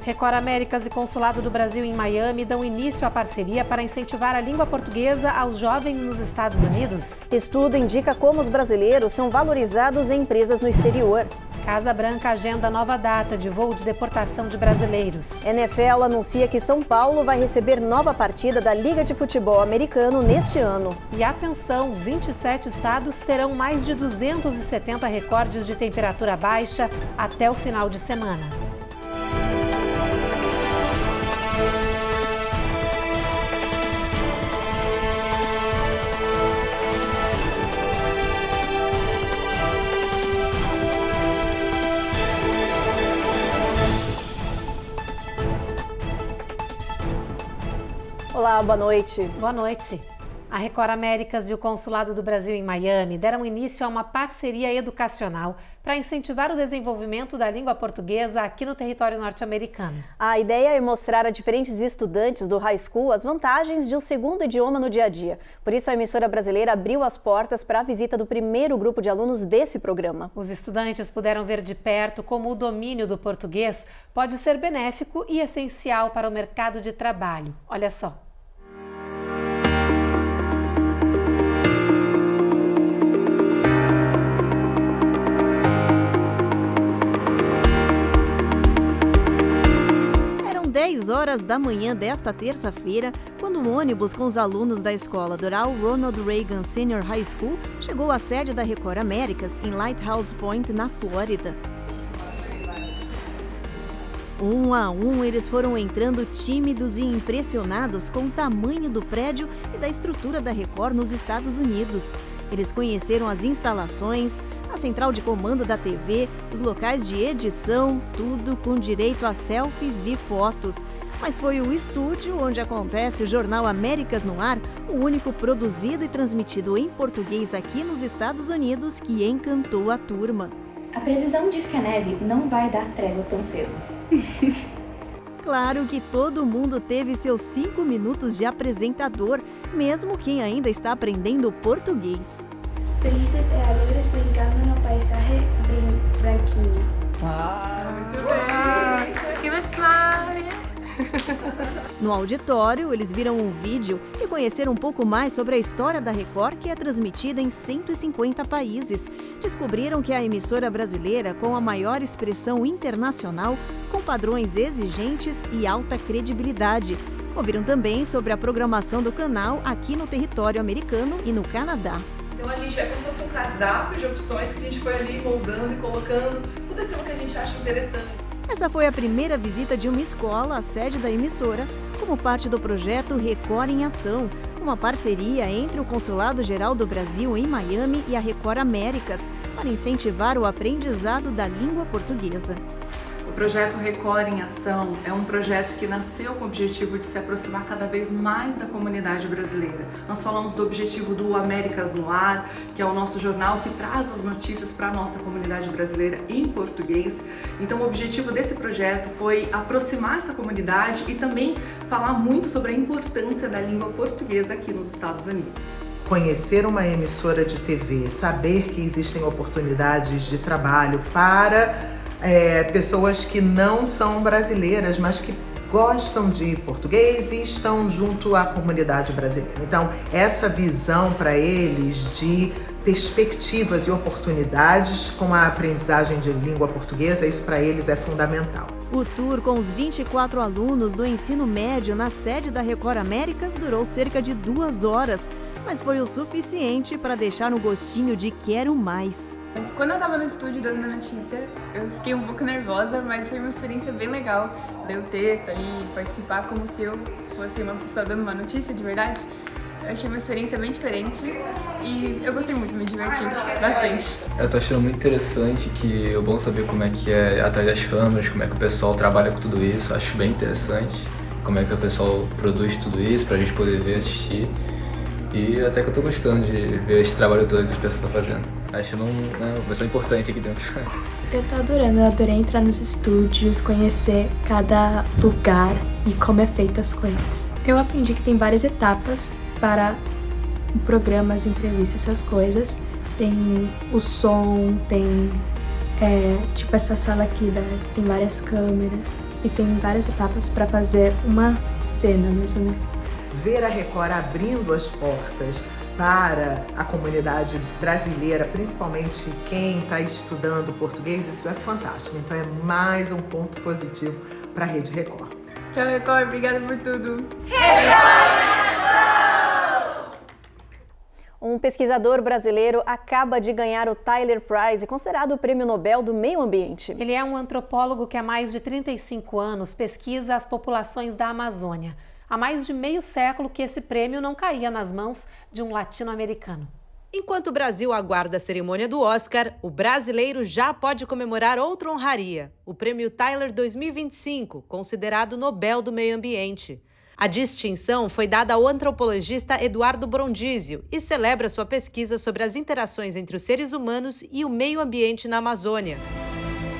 Record Américas e Consulado do Brasil em Miami dão início à parceria para incentivar a língua portuguesa aos jovens nos Estados Unidos. Estudo indica como os brasileiros são valorizados em empresas no exterior. Casa Branca agenda nova data de voo de deportação de brasileiros. NFL anuncia que São Paulo vai receber nova partida da Liga de Futebol Americano neste ano. E atenção, 27 estados terão mais de 270 recordes de temperatura baixa até o final de semana. Olá, boa noite. Boa noite. A Record Américas e o Consulado do Brasil em Miami deram início a uma parceria educacional para incentivar o desenvolvimento da língua portuguesa aqui no território norte-americano. A ideia é mostrar a diferentes estudantes do high school as vantagens de um segundo idioma no dia a dia. Por isso, a emissora brasileira abriu as portas para a visita do primeiro grupo de alunos desse programa. Os estudantes puderam ver de perto como o domínio do português pode ser benéfico e essencial para o mercado de trabalho. Olha só. Eram 10 horas da manhã desta terça-feira, quando o ônibus com os alunos da escola Doral Ronald Reagan Senior High School chegou à sede da Record Américas em Lighthouse Point, na Flórida. Um a um, eles foram entrando tímidos e impressionados com o tamanho do prédio e da estrutura da Record nos Estados Unidos. Eles conheceram as instalações, a central de comando da TV, os locais de edição, tudo com direito a selfies e fotos. Mas foi o estúdio onde acontece o Jornal Américas no Ar, o único produzido e transmitido em português aqui nos Estados Unidos, que encantou a turma. A previsão diz que a neve não vai dar trégua tão cedo. Claro que todo mundo teve seus 5 minutos de apresentador, mesmo quem ainda está aprendendo português. Felizes e alegres brincando no paisaje branquinho. Give a smile! No auditório, eles viram um vídeo e conheceram um pouco mais sobre a história da Record, que é transmitida em 150 países. Descobriram que é a emissora brasileira com a maior expressão internacional, com padrões exigentes e alta credibilidade. Ouviram também sobre a programação do canal aqui no território americano e no Canadá. Então a gente é como se fosse um cardápio de opções que a gente foi ali moldando e colocando tudo aquilo que a gente acha interessante. Essa foi a primeira visita de uma escola à sede da emissora, como parte do projeto Record em Ação, uma parceria entre o Consulado Geral do Brasil em Miami e a Record Américas, para incentivar o aprendizado da língua portuguesa. O projeto Record em Ação é um projeto que nasceu com o objetivo de se aproximar cada vez mais da comunidade brasileira. Nós falamos do objetivo do Américas no Ar, que é o nosso jornal que traz as notícias para a nossa comunidade brasileira em português. Então o objetivo desse projeto foi aproximar essa comunidade e também falar muito sobre a importância da língua portuguesa aqui nos Estados Unidos. Conhecer uma emissora de TV, saber que existem oportunidades de trabalho para pessoas que não são brasileiras, mas que gostam de português e estão junto à comunidade brasileira. Então, essa visão para eles de perspectivas e oportunidades com a aprendizagem de língua portuguesa, isso para eles é fundamental. O tour com os 24 alunos do ensino médio na sede da Record Américas durou cerca de 2 horas, mas foi o suficiente para deixar um gostinho de quero mais. Quando eu tava no estúdio dando a notícia, eu fiquei um pouco nervosa, mas foi uma experiência bem legal. Ler o texto ali, participar como se eu fosse uma pessoa dando uma notícia de verdade. Eu achei uma experiência bem diferente e eu gostei muito, me diverti bastante. Eu tô achando muito interessante, que é bom saber como é que é atrás das câmeras, como é que o pessoal trabalha com tudo isso. Acho bem interessante como é que o pessoal produz tudo isso pra gente poder ver, assistir. E até que eu tô gostando de ver esse trabalho todo que as pessoas estão fazendo. Acho uma pessoa importante aqui dentro. Eu tô adorando, eu adorei entrar nos estúdios, conhecer cada lugar e como é feita as coisas. Eu aprendi que tem várias etapas para programas, entrevistas, essas coisas. Tem o som, tem tipo essa sala aqui, tem várias câmeras. e tem várias etapas para fazer uma cena, mais ou menos. Ver a Record abrindo as portas para a comunidade brasileira, principalmente quem está estudando português, isso é fantástico. Então é mais um ponto positivo para a Rede Record. Tchau, Record. Obrigada por tudo. Um pesquisador brasileiro acaba de ganhar o Tyler Prize, considerado o Prêmio Nobel do Meio Ambiente. Ele é um antropólogo que há mais de 35 anos pesquisa as populações da Amazônia. Há mais de meio século que esse prêmio não caía nas mãos de um latino-americano. Enquanto o Brasil aguarda a cerimônia do Oscar, o brasileiro já pode comemorar outra honraria, o Prêmio Tyler 2025, considerado Nobel do Meio Ambiente. A distinção foi dada ao antropologista Eduardo Brondizio e celebra sua pesquisa sobre as interações entre os seres humanos e o meio ambiente na Amazônia.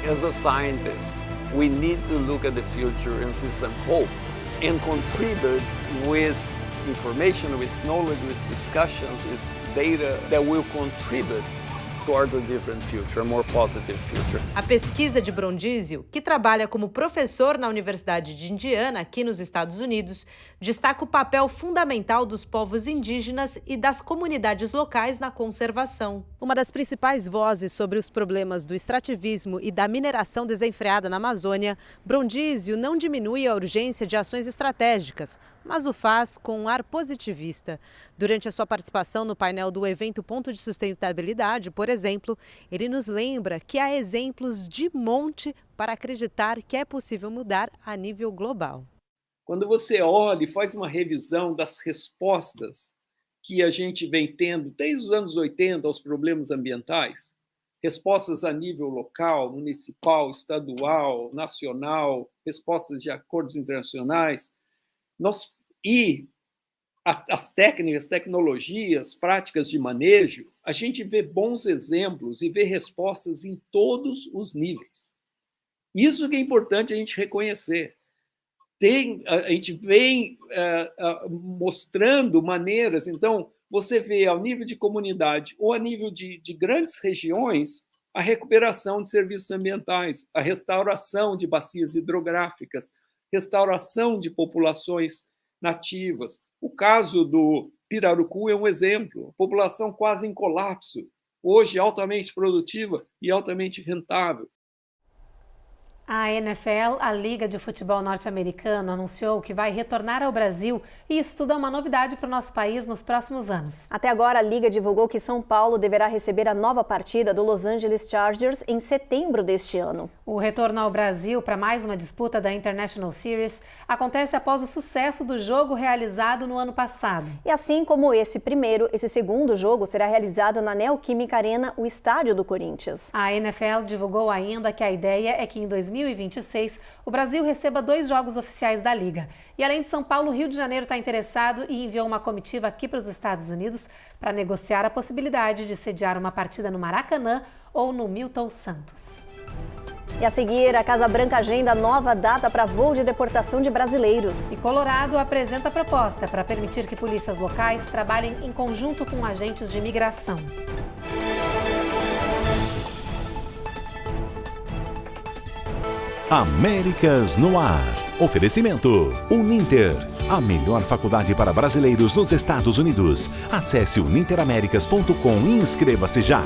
As a scientist, we need to look at the future and see some hope and contribute with information, with knowledge, with discussions, with data that will contribute towards a different future, a more positive future. A pesquisa de Brondizio, que trabalha como professor na Universidade de Indiana, aqui nos Estados Unidos, destaca o papel fundamental dos povos indígenas e das comunidades locais na conservação. Uma das principais vozes sobre os problemas do extrativismo e da mineração desenfreada na Amazônia, Brondizio não diminui a urgência de ações estratégicas, mas o faz com um ar positivista. Durante a sua participação no painel do evento Ponto de Sustentabilidade, por exemplo, ele nos lembra que há exemplos de monte para acreditar que é possível mudar a nível global. Quando você olha e faz uma revisão das respostas que a gente vem tendo desde os anos 80 aos problemas ambientais, respostas a nível local, municipal, estadual, nacional, respostas de acordos internacionais, as técnicas, tecnologias, práticas de manejo, a gente vê bons exemplos e vê respostas em todos os níveis. Isso que é importante a gente reconhecer. A gente vem mostrando maneiras, então, você vê ao nível de comunidade ou a nível de grandes regiões, a recuperação de serviços ambientais, a restauração de bacias hidrográficas, restauração de populações nativas. O caso do Pirarucu é um exemplo. População quase em colapso, hoje altamente produtiva e altamente rentável. A NFL, a Liga de Futebol Norte-Americano, anunciou que vai retornar ao Brasil e estuda uma novidade para o nosso país nos próximos anos. Até agora, a Liga divulgou que São Paulo deverá receber a nova partida do Los Angeles Chargers em setembro deste ano. O retorno ao Brasil para mais uma disputa da International Series acontece após o sucesso do jogo realizado no ano passado. E assim como esse segundo jogo será realizado na Neoquímica Arena, o estádio do Corinthians. A NFL divulgou ainda que a ideia é que em 2026 o Brasil receba 2 jogos oficiais da Liga. E além de São Paulo, o Rio de Janeiro está interessado e enviou uma comitiva aqui para os Estados Unidos para negociar a possibilidade de sediar uma partida no Maracanã ou no Milton Santos. E a seguir, a Casa Branca agenda nova data para voo de deportação de brasileiros. E Colorado apresenta proposta para permitir que polícias locais trabalhem em conjunto com agentes de imigração. Américas no Ar. Oferecimento Uninter, a melhor faculdade para brasileiros nos Estados Unidos. Acesse uninteraméricas.com e inscreva-se já.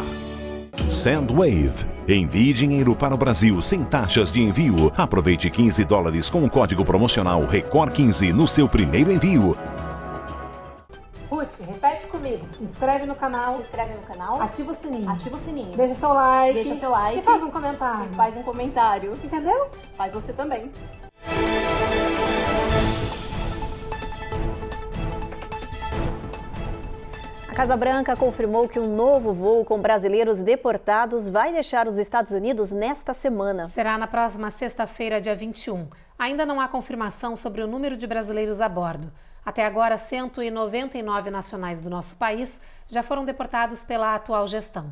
Sandwave. Envie dinheiro para o Brasil sem taxas de envio. Aproveite $15 com o código promocional RECOR15 no seu primeiro envio. Ruth, repete comigo. Se inscreve no canal. Ativa o sininho. Deixa seu like. E faz um comentário. Entendeu? Faz você também. A Casa Branca confirmou que um novo voo com brasileiros deportados vai deixar os Estados Unidos nesta semana. Será na próxima sexta-feira, dia 21. Ainda não há confirmação sobre o número de brasileiros a bordo. Até agora, 199 nacionais do nosso país já foram deportados pela atual gestão.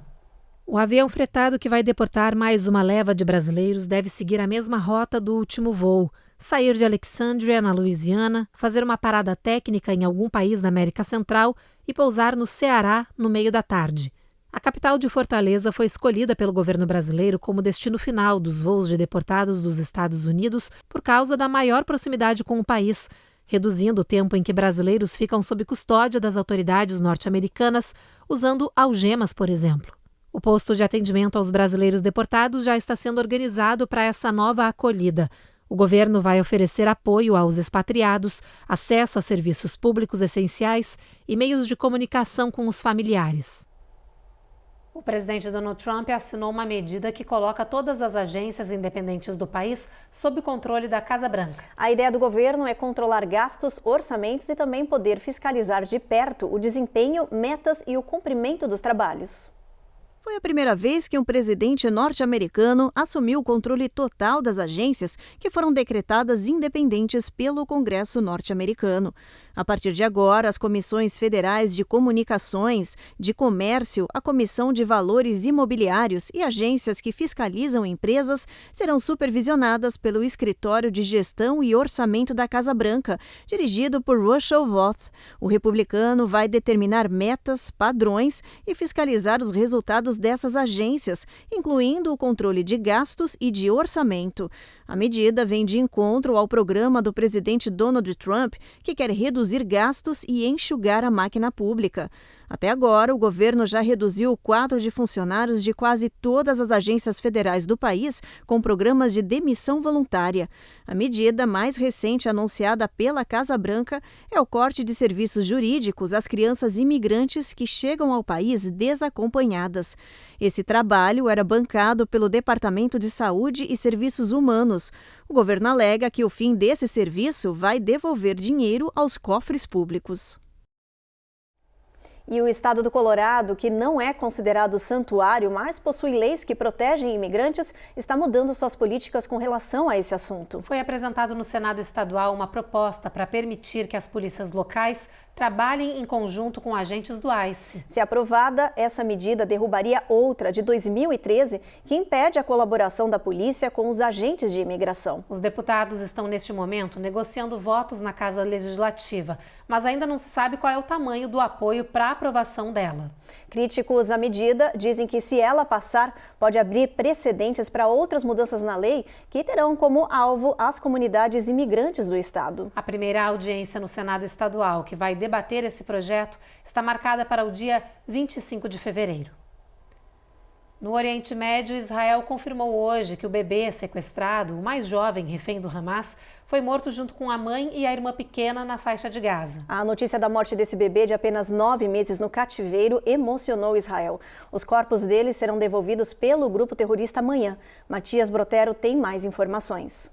O avião fretado que vai deportar mais uma leva de brasileiros deve seguir a mesma rota do último voo. Sair de Alexandria, na Louisiana, fazer uma parada técnica em algum país da América Central e pousar no Ceará no meio da tarde. A capital de Fortaleza foi escolhida pelo governo brasileiro como destino final dos voos de deportados dos Estados Unidos por causa da maior proximidade com o país, reduzindo o tempo em que brasileiros ficam sob custódia das autoridades norte-americanas, usando algemas, por exemplo. O posto de atendimento aos brasileiros deportados já está sendo organizado para essa nova acolhida. O governo vai oferecer apoio aos expatriados, acesso a serviços públicos essenciais e meios de comunicação com os familiares. O presidente Donald Trump assinou uma medida que coloca todas as agências independentes do país sob controle da Casa Branca. A ideia do governo é controlar gastos, orçamentos e também poder fiscalizar de perto o desempenho, metas e o cumprimento dos trabalhos. Foi a primeira vez que um presidente norte-americano assumiu o controle total das agências que foram decretadas independentes pelo Congresso norte-americano. A partir de agora, as comissões federais de comunicações, de comércio, a Comissão de Valores Imobiliários e agências que fiscalizam empresas serão supervisionadas pelo Escritório de Gestão e Orçamento da Casa Branca, dirigido por Russell Voth. O republicano vai determinar metas, padrões e fiscalizar os resultados dessas agências, incluindo o controle de gastos e de orçamento. A medida vem de encontro ao programa do presidente Donald Trump, que quer reduzir gastos e enxugar a máquina pública. Até agora, o governo já reduziu o quadro de funcionários de quase todas as agências federais do país com programas de demissão voluntária. A medida mais recente anunciada pela Casa Branca é o corte de serviços jurídicos às crianças imigrantes que chegam ao país desacompanhadas. Esse trabalho era bancado pelo Departamento de Saúde e Serviços Humanos. O governo alega que o fim desse serviço vai devolver dinheiro aos cofres públicos. E o estado do Colorado, que não é considerado santuário, mas possui leis que protegem imigrantes, está mudando suas políticas com relação a esse assunto. Foi apresentado no Senado Estadual uma proposta para permitir que as polícias locais trabalhem em conjunto com agentes do ICE. Se aprovada, essa medida derrubaria outra de 2013, que impede a colaboração da polícia com os agentes de imigração. Os deputados estão, neste momento, negociando votos na Casa Legislativa, mas ainda não se sabe qual é o tamanho do apoio para a aprovação dela. Críticos à medida dizem que, se ela passar, pode abrir precedentes para outras mudanças na lei que terão como alvo as comunidades imigrantes do estado. A primeira audiência no Senado Estadual, que vai debater esse projeto, está marcada para o dia 25 de fevereiro. No Oriente Médio, Israel confirmou hoje que o bebê sequestrado, o mais jovem refém do Hamas, foi morto junto com a mãe e a irmã pequena na faixa de Gaza. A notícia da morte desse bebê de apenas 9 meses no cativeiro emocionou Israel. Os corpos deles serão devolvidos pelo grupo terrorista amanhã. Matias Brotero tem mais informações.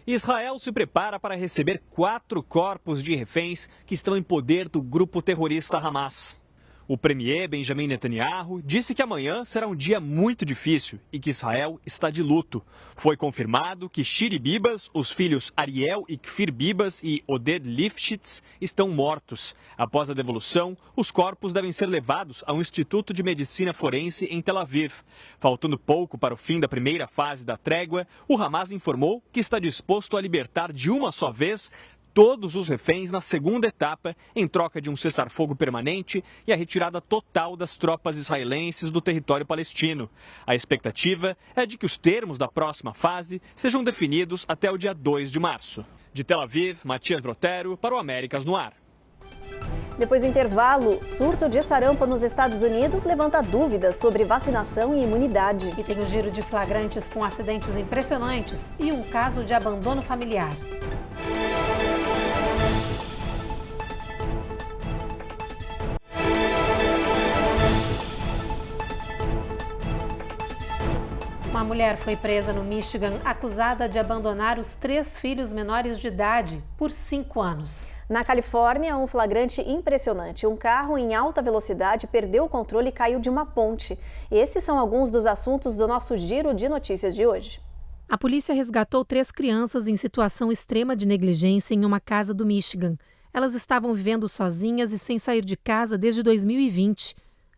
Israel se prepara para receber 4 corpos de reféns que estão em poder do grupo terrorista Hamas. O premier Benjamin Netanyahu disse que amanhã será um dia muito difícil e que Israel está de luto. Foi confirmado que Shiri Bibas, os filhos Ariel e Kfir Bibas e Oded Lifshitz estão mortos. Após a devolução, os corpos devem ser levados ao Instituto de Medicina Forense em Tel Aviv. Faltando pouco para o fim da primeira fase da trégua, o Hamas informou que está disposto a libertar de uma só vez todos os reféns na segunda etapa, em troca de um cessar-fogo permanente e a retirada total das tropas israelenses do território palestino. A expectativa é de que os termos da próxima fase sejam definidos até o dia 2 de março. De Tel Aviv, Matias Brotero para o Américas no Ar. Depois do intervalo, surto de sarampo nos Estados Unidos levanta dúvidas sobre vacinação e imunidade. E tem um giro de flagrantes com acidentes impressionantes e um caso de abandono familiar. Uma mulher foi presa no Michigan acusada de abandonar os 3 filhos menores de idade por 5 anos. Na Califórnia, um flagrante impressionante. Um carro em alta velocidade perdeu o controle e caiu de uma ponte. Esses são alguns dos assuntos do nosso Giro de Notícias de hoje. A polícia resgatou 3 crianças em situação extrema de negligência em uma casa do Michigan. Elas estavam vivendo sozinhas e sem sair de casa desde 2020.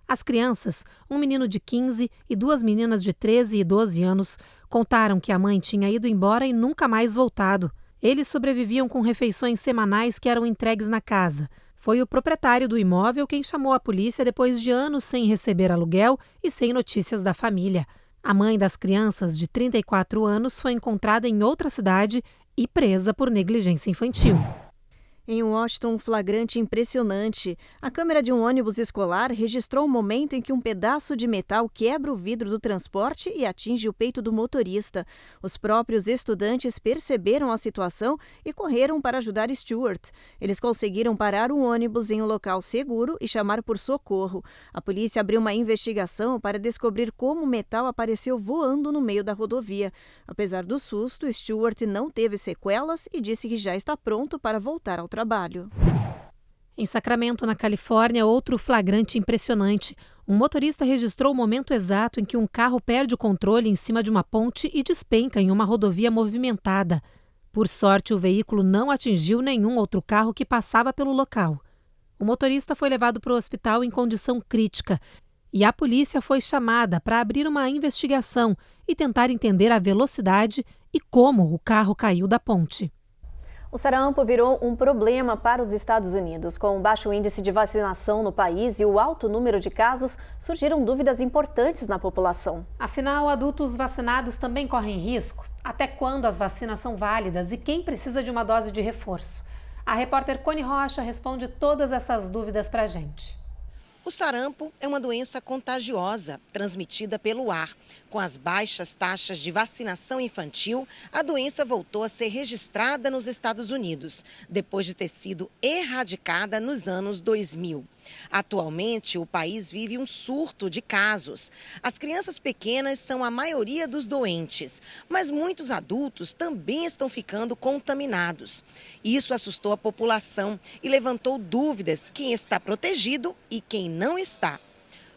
As crianças, um menino de 15 e 2 meninas de 13 e 12 anos, contaram que a mãe tinha ido embora e nunca mais voltado. Eles sobreviviam com refeições semanais que eram entregues na casa. Foi o proprietário do imóvel quem chamou a polícia depois de anos sem receber aluguel e sem notícias da família. A mãe das crianças, de 34 anos, foi encontrada em outra cidade e presa por negligência infantil. Em Washington, um flagrante impressionante. A câmera de um ônibus escolar registrou o momento em que um pedaço de metal quebra o vidro do transporte e atinge o peito do motorista. Os próprios estudantes perceberam a situação e correram para ajudar Stewart. Eles conseguiram parar o ônibus em um local seguro e chamar por socorro. A polícia abriu uma investigação para descobrir como o metal apareceu voando no meio da rodovia. Apesar do susto, Stewart não teve sequelas e disse que já está pronto para voltar ao trabalho. Em Sacramento, na Califórnia, outro flagrante impressionante. Um motorista registrou o momento exato em que um carro perde o controle em cima de uma ponte e despenca em uma rodovia movimentada. Por sorte, o veículo não atingiu nenhum outro carro que passava pelo local. O motorista foi levado para o hospital em condição crítica e a polícia foi chamada para abrir uma investigação e tentar entender a velocidade e como o carro caiu da ponte. O sarampo virou um problema para os Estados Unidos. Com o baixo índice de vacinação no país e o alto número de casos, surgiram dúvidas importantes na população. Afinal, adultos vacinados também correm risco? Até quando as vacinas são válidas e quem precisa de uma dose de reforço? A repórter Cone Rocha responde todas essas dúvidas para a gente. O sarampo é uma doença contagiosa, transmitida pelo ar. Com as baixas taxas de vacinação infantil, a doença voltou a ser registrada nos Estados Unidos, depois de ter sido erradicada nos anos 2000. Atualmente, o país vive um surto de casos. As crianças pequenas são a maioria dos doentes, mas muitos adultos também estão ficando contaminados. Isso assustou a população e levantou dúvidas quem está protegido e quem não está.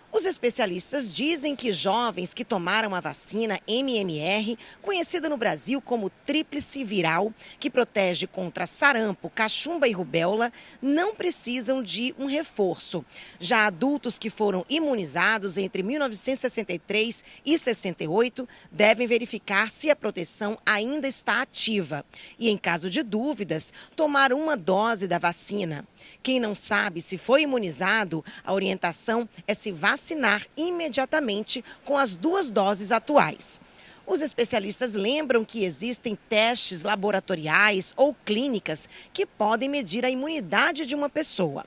Os especialistas dizem que jovens que tomaram a vacina MMR, conhecida no Brasil como tríplice viral, que protege contra sarampo, cachumba e rubéola, não precisam de um reforço. Já adultos que foram imunizados entre 1963 e 68 devem verificar se a proteção ainda está ativa e, em caso de dúvidas, tomar uma dose da vacina. Quem não sabe se foi imunizado, a orientação é se vacinar imediatamente com as 2 doses atuais. Os especialistas lembram que existem testes laboratoriais ou clínicas que podem medir a imunidade de uma pessoa.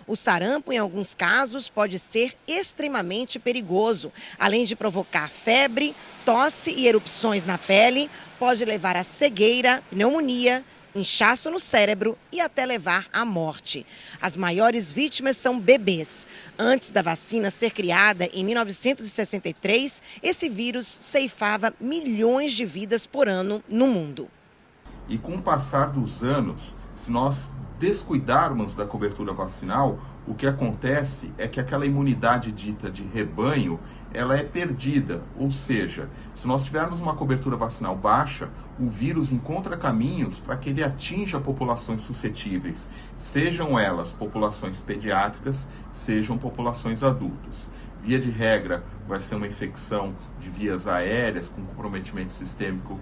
O sarampo, em alguns casos, pode ser extremamente perigoso. Além de provocar febre, tosse e erupções na pele, pode levar a cegueira, pneumonia, inchaço no cérebro e até levar à morte. As maiores vítimas são bebês. Antes da vacina ser criada em 1963, esse vírus ceifava milhões de vidas por ano no mundo. E com o passar dos anos, se nós descuidarmos da cobertura vacinal, o que acontece é que aquela imunidade dita de rebanho, ela é perdida. Ou seja, se nós tivermos uma cobertura vacinal baixa, o vírus encontra caminhos para que ele atinja populações suscetíveis, sejam elas populações pediátricas, sejam populações adultas. Via de regra, vai ser uma infecção de vias aéreas com comprometimento sistêmico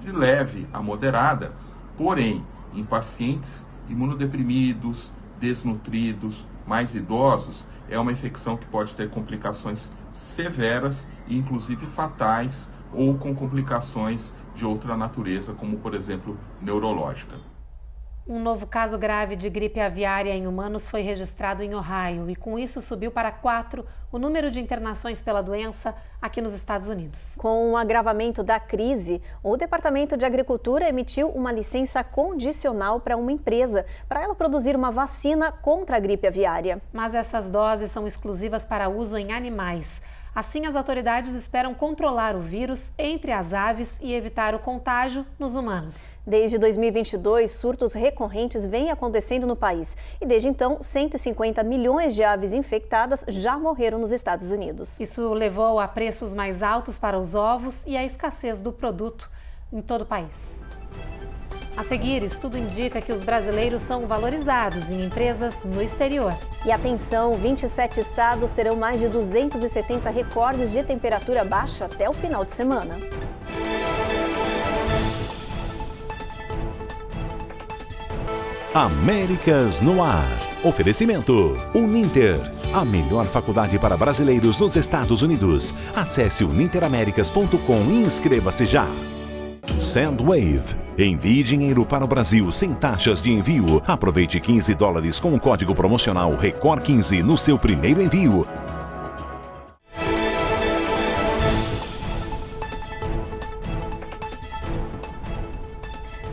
de leve a moderada, porém, em pacientes imunodeprimidos, desnutridos, mais idosos, é uma infecção que pode ter complicações severas e inclusive fatais ou com complicações de outra natureza, como por exemplo, neurológica. Um novo caso grave de gripe aviária em humanos foi registrado em Ohio e com isso subiu para 4 o número de internações pela doença aqui nos Estados Unidos. Com o agravamento da crise, o Departamento de Agricultura emitiu uma licença condicional para uma empresa, para ela produzir uma vacina contra a gripe aviária. Mas essas doses são exclusivas para uso em animais. Assim, as autoridades esperam controlar o vírus entre as aves e evitar o contágio nos humanos. Desde 2022, surtos recorrentes vêm acontecendo no país. E desde então, 150 milhões de aves infectadas já morreram nos Estados Unidos. Isso levou a preços mais altos para os ovos e a escassez do produto em todo o país. A seguir, estudo indica que os brasileiros são valorizados em empresas no exterior. E atenção, 27 estados terão mais de 270 recordes de temperatura baixa até o final de semana. Américas no Ar. Oferecimento Uninter, a melhor faculdade para brasileiros nos Estados Unidos. Acesse uninteraméricas.com e inscreva-se já. Sendwave. Envie dinheiro para o Brasil sem taxas de envio. Aproveite $15 com o código promocional RECOR15 no seu primeiro envio.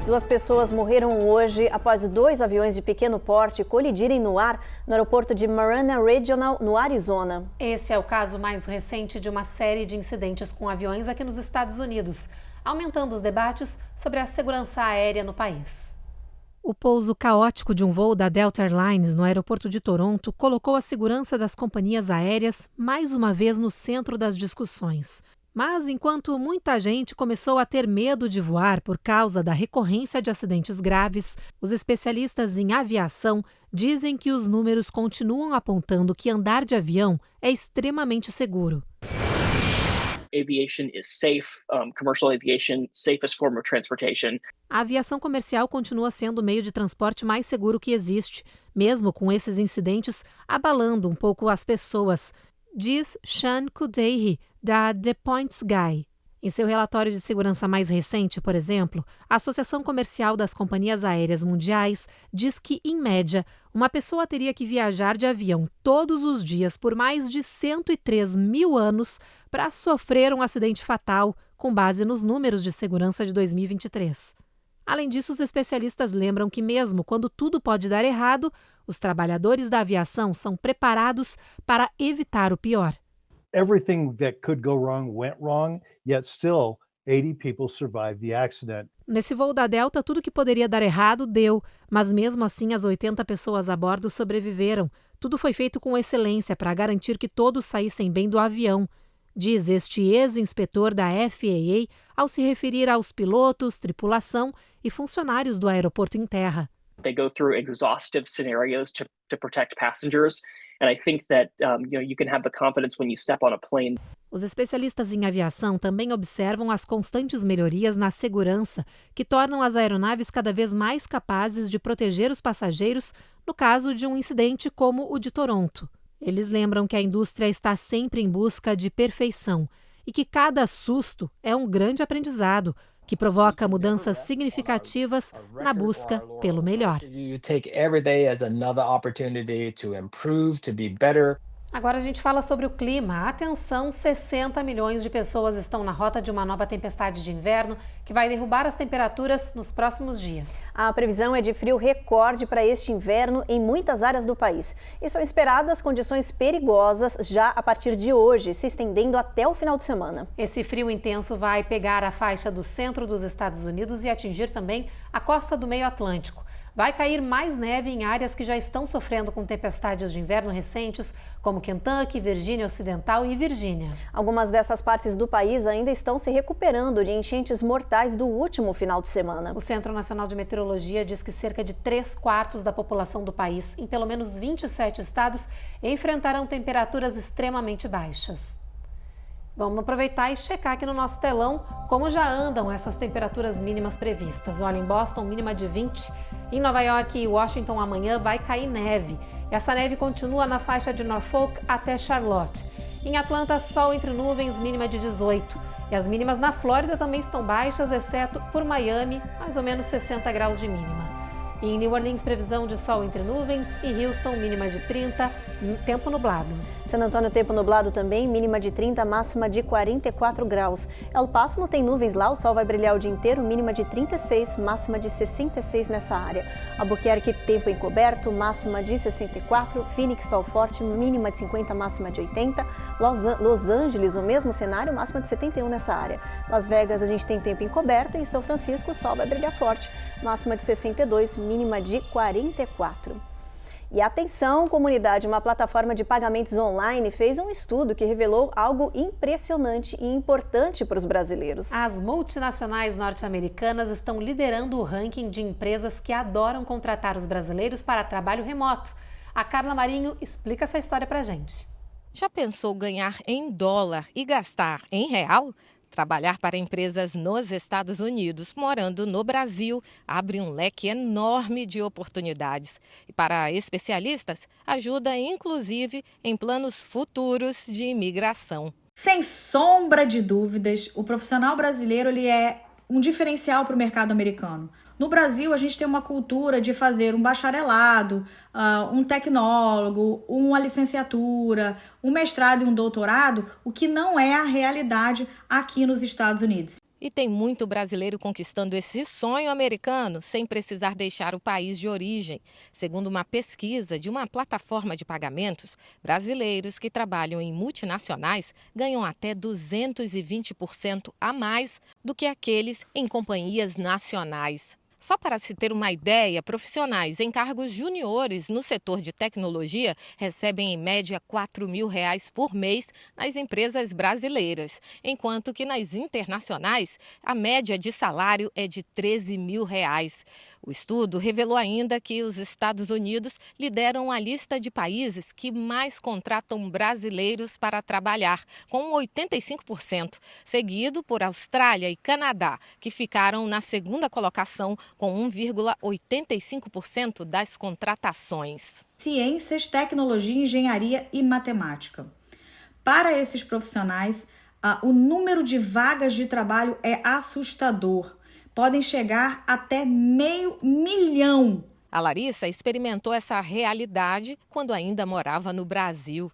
Duas pessoas morreram hoje após 2 aviões de pequeno porte colidirem no ar no aeroporto de Marana Regional, no Arizona. Esse é o caso mais recente de uma série de incidentes com aviões aqui nos Estados Unidos, aumentando os debates sobre a segurança aérea no país. O pouso caótico de um voo da Delta Airlines no aeroporto de Toronto colocou a segurança das companhias aéreas mais uma vez no centro das discussões. Mas enquanto muita gente começou a ter medo de voar por causa da recorrência de acidentes graves, os especialistas em aviação dizem que os números continuam apontando que andar de avião é extremamente seguro. Aviation is safe, commercial aviation, safest form of transportation. A aviação comercial continua sendo o meio de transporte mais seguro que existe, mesmo com esses incidentes abalando um pouco as pessoas, diz Sean Kudehi, da The Points Guy. Em seu relatório de segurança mais recente, por exemplo, a Associação Comercial das Companhias Aéreas Mundiais diz que, em média, uma pessoa teria que viajar de avião todos os dias por mais de 103 mil anos para sofrer um acidente fatal, com base nos números de segurança de 2023. Além disso, os especialistas lembram que mesmo quando tudo pode dar errado, os trabalhadores da aviação são preparados para evitar o pior. Everything that could go wrong went wrong, yet still 80 people survived the accident. Nesse voo da Delta, tudo que poderia dar errado deu, mas mesmo assim as 80 pessoas a bordo sobreviveram. Tudo foi feito com excelência para garantir que todos saíssem bem do avião, diz este ex-inspetor da FAA ao se referir aos pilotos, tripulação e funcionários do aeroporto em terra. They go through exhaustive scenarios to protect passengers. And I think that you can have the confidence when you step on a plane. Os especialistas em aviação também observam as constantes melhorias na segurança, que tornam as aeronaves cada vez mais capazes de proteger os passageiros no caso de um incidente como o de Toronto. Eles lembram que a indústria está sempre em busca de perfeição e que cada susto é um grande aprendizado, que provoca mudanças significativas na busca pelo melhor. Agora a gente fala sobre o clima. Atenção, 60 milhões de pessoas estão na rota de uma nova tempestade de inverno que vai derrubar as temperaturas nos próximos dias. A previsão é de frio recorde para este inverno em muitas áreas do país. E são esperadas condições perigosas já a partir de hoje, se estendendo até o final de semana. Esse frio intenso vai pegar a faixa do centro dos Estados Unidos e atingir também a costa do meio Atlântico. Vai cair mais neve em áreas que já estão sofrendo com tempestades de inverno recentes, como Kentucky, Virgínia Ocidental e Virgínia. Algumas dessas partes do país ainda estão se recuperando de enchentes mortais do último final de semana. O Centro Nacional de Meteorologia diz que cerca de 3/4 da população do país, em pelo menos 27 estados, enfrentarão temperaturas extremamente baixas. Vamos aproveitar e checar aqui no nosso telão como já andam essas temperaturas mínimas previstas. Olha, em Boston, mínima de 20. Em Nova York e Washington, amanhã vai cair neve. Essa neve continua na faixa de Norfolk até Charlotte. Em Atlanta, sol entre nuvens, mínima de 18. E as mínimas na Flórida também estão baixas, exceto por Miami, mais ou menos 60 graus de mínima. Em New Orleans, previsão de sol entre nuvens e Houston, mínima de 30, tempo nublado. San Antônio, tempo nublado também, mínima de 30, máxima de 44 graus. El Paso não tem nuvens lá, o sol vai brilhar o dia inteiro, mínima de 36, máxima de 66 nessa área. Albuquerque, tempo encoberto, máxima de 64. Phoenix, sol forte, mínima de 50, máxima de 80. Los Angeles, o mesmo cenário, máxima de 71 nessa área. Las Vegas, a gente tem tempo encoberto e em São Francisco o sol vai brilhar forte, máxima de 62, mínima de 44. E atenção, comunidade, uma plataforma de pagamentos online fez um estudo que revelou algo impressionante e importante para os brasileiros. As multinacionais norte-americanas estão liderando o ranking de empresas que adoram contratar os brasileiros para trabalho remoto. A Carla Marinho explica essa história pra gente. Já pensou ganhar em dólar e gastar em real? Trabalhar para empresas nos Estados Unidos, morando no Brasil, abre um leque enorme de oportunidades. E para especialistas, ajuda inclusive em planos futuros de imigração. Sem sombra de dúvidas, o profissional brasileiro ele é um diferencial para o mercado americano. No Brasil, a gente tem uma cultura de fazer um bacharelado, um tecnólogo, uma licenciatura, um mestrado e um doutorado, o que não é a realidade aqui nos Estados Unidos. E tem muito brasileiro conquistando esse sonho americano sem precisar deixar o país de origem. Segundo uma pesquisa de uma plataforma de pagamentos, brasileiros que trabalham em multinacionais ganham até 220% a mais do que aqueles em companhias nacionais. Só para se ter uma ideia, profissionais em cargos juniores no setor de tecnologia recebem em média R$4.000 por mês nas empresas brasileiras, enquanto que nas internacionais a média de salário é de R$13.000. O estudo revelou ainda que os Estados Unidos lideram a lista de países que mais contratam brasileiros para trabalhar, com 85%, seguido por Austrália e Canadá, que ficaram na segunda colocação com 1,85% das contratações. Ciências, tecnologia, engenharia e matemática. Para esses profissionais, o número de vagas de trabalho é assustador. Podem chegar até 500 mil. A Larissa experimentou essa realidade quando ainda morava no Brasil.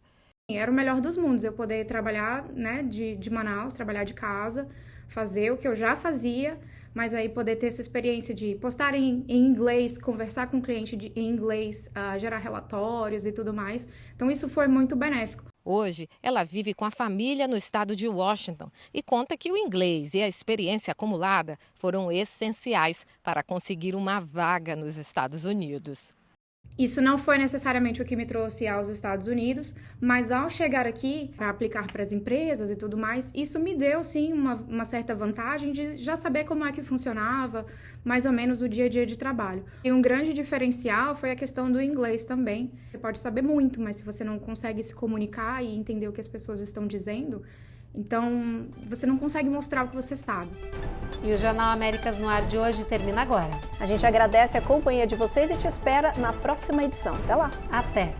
Era o melhor dos mundos, eu poder trabalhar, de Manaus, trabalhar de casa, fazer o que eu já fazia, mas aí poder ter essa experiência de postar em inglês, conversar com o cliente em inglês, gerar relatórios e tudo mais. Então isso foi muito benéfico. Hoje, ela vive com a família no estado de Washington e conta que o inglês e a experiência acumulada foram essenciais para conseguir uma vaga nos Estados Unidos. Isso não foi necessariamente o que me trouxe aos Estados Unidos, mas ao chegar aqui para aplicar para as empresas e tudo mais, isso me deu sim uma certa vantagem de já saber como é que funcionava mais ou menos o dia a dia de trabalho. E um grande diferencial foi a questão do inglês também. Você pode saber muito, mas se você não consegue se comunicar e entender o que as pessoas estão dizendo, então você não consegue mostrar o que você sabe. E o Jornal Américas no Ar de hoje termina agora. A gente agradece a companhia de vocês e te espera na próxima edição. Até lá. Até.